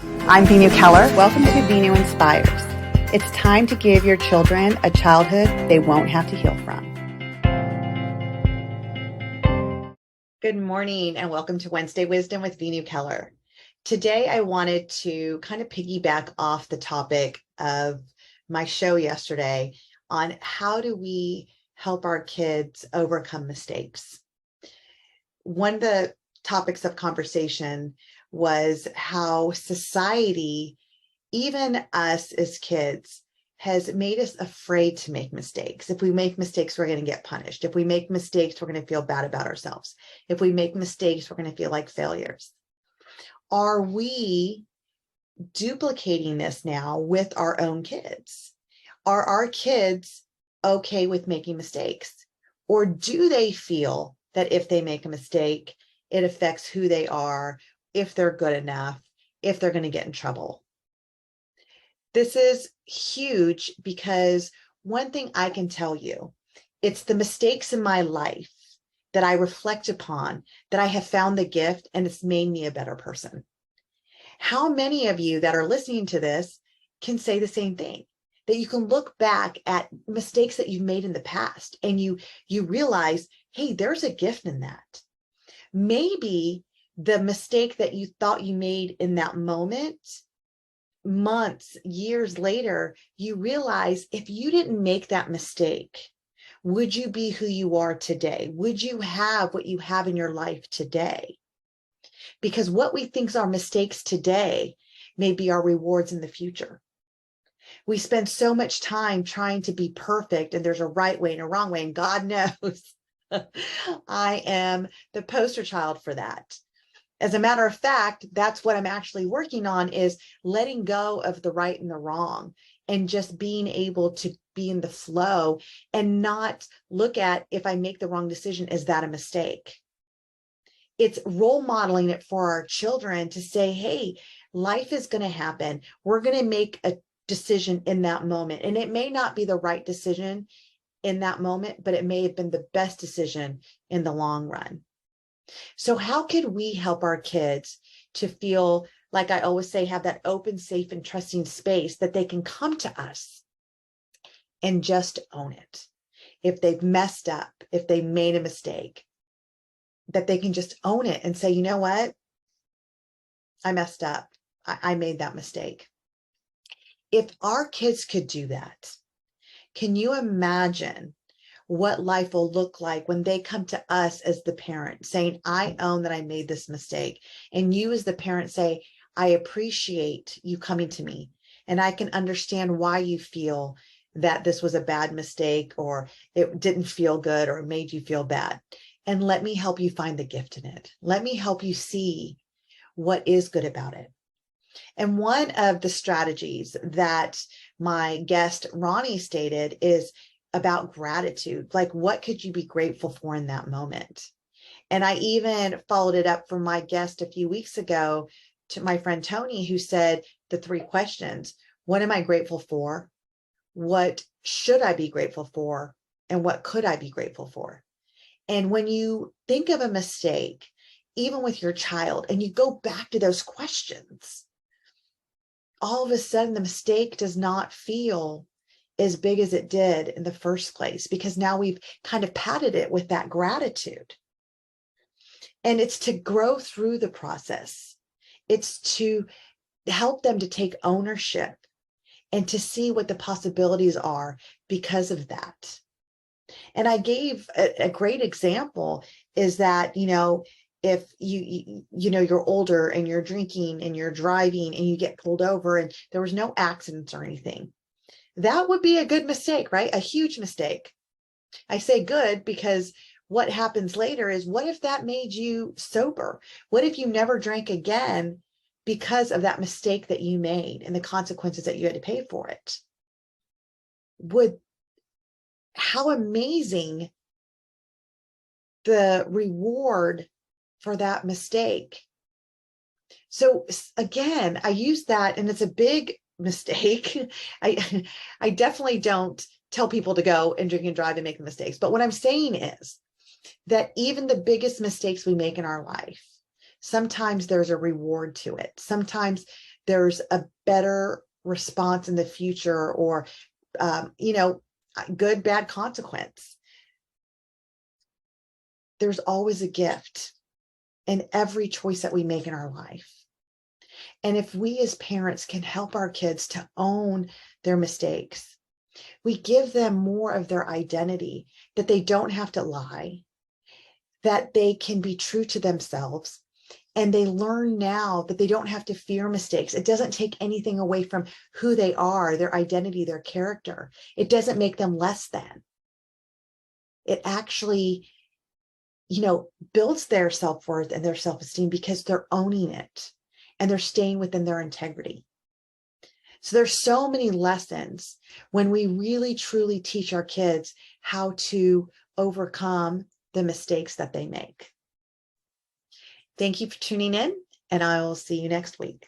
I'm Venu Keller. Welcome to Venu Inspires. It's time to give your children a childhood they won't have to heal from. Good morning and welcome to Wednesday Wisdom with Venu Keller. Today I wanted to kind of piggyback off the topic of my show yesterday on how do we help our kids overcome mistakes. One of the topics of conversation was how society, even us as kids, has made us afraid to make mistakes. If we make mistakes, we're going to get punished. If we make mistakes, we're going to feel bad about ourselves. If we make mistakes, we're going to feel like failures. Are we duplicating this now with our own kids? Are our kids okay with making mistakes? Or do they feel that if they make a mistake, it affects who they are, if they're good enough, if they're going to get in trouble? This is huge because one thing I can tell you, it's the mistakes in my life that I reflect upon that I have found the gift and it's made me a better person. How many of you that are listening to this can say the same thing? That you can look back at mistakes that you've made in the past and you realize, hey, there's a gift in that. Maybe the mistake that you thought you made in that moment, months, years later, you realize if you didn't make that mistake, would you be who you are today? Would you have what you have in your life today? Because what we think are mistakes today may be our rewards in the future. We spend so much time trying to be perfect, and there's a right way and a wrong way, and God knows I am the poster child for that. As a matter of fact, that's what I'm actually working on, is letting go of the right and the wrong and just being able to be in the flow and not look at, if I make the wrong decision, is that a mistake? It's role modeling it for our children to say, hey, life is going to happen. We're going to make a decision in that moment. And it may not be the right decision in that moment, but it may have been the best decision in the long run. So how could we help our kids to feel, like I always say, have that open, safe, and trusting space that they can come to us and just own it? If they've messed up, if they made a mistake, that they can just own it and say, you know what? I messed up. I made that mistake. If our kids could do that, can you imagine what life will look like when they come to us as the parent saying, I own that I made this mistake. And you as the parent say, I appreciate you coming to me and I can understand why you feel that this was a bad mistake or it didn't feel good or it made you feel bad. And let me help you find the gift in it. Let me help you see what is good about it. And one of the strategies that my guest Ronnie stated is about gratitude. Like, what could you be grateful for in that moment? And I even followed it up from my guest a few weeks ago to my friend Tony, who said the 3 questions. What am I grateful for? What should I be grateful for? And what could I be grateful for? And when you think of a mistake, even with your child, and you go back to those questions, all of a sudden the mistake does not feel as big as it did in the first place, because now we've kind of padded it with that gratitude. And it's to grow through the process. It's to help them to take ownership and to see what the possibilities are because of that. And I gave a great example is that, if you're older and you're drinking and you're driving and you get pulled over and there was no accidents or anything, that would be a good mistake, right? A huge mistake. I say good because what happens later is, what if that made you sober? What if you never drank again because of that mistake that you made and the consequences that you had to pay for it? How amazing the reward for that mistake. So again, I use that, and it's a big mistake. I definitely don't tell people to go and drink and drive and make mistakes. But what I'm saying is that even the biggest mistakes we make in our life, Sometimes there's a reward to it. Sometimes there's a better response in the future, or, good, bad consequence. There's always a gift in every choice that we make in our life. And if we as parents can help our kids to own their mistakes, we give them more of their identity, that they don't have to lie, that they can be true to themselves. And they learn now that they don't have to fear mistakes. It doesn't take anything away from who they are, their identity, their character. It doesn't make them less than. It actually, builds their self-worth and their self-esteem, because they're owning it and they're staying within their integrity. So there's so many lessons when we really truly teach our kids how to overcome the mistakes that they make. Thank you for tuning in, and I will see you next week.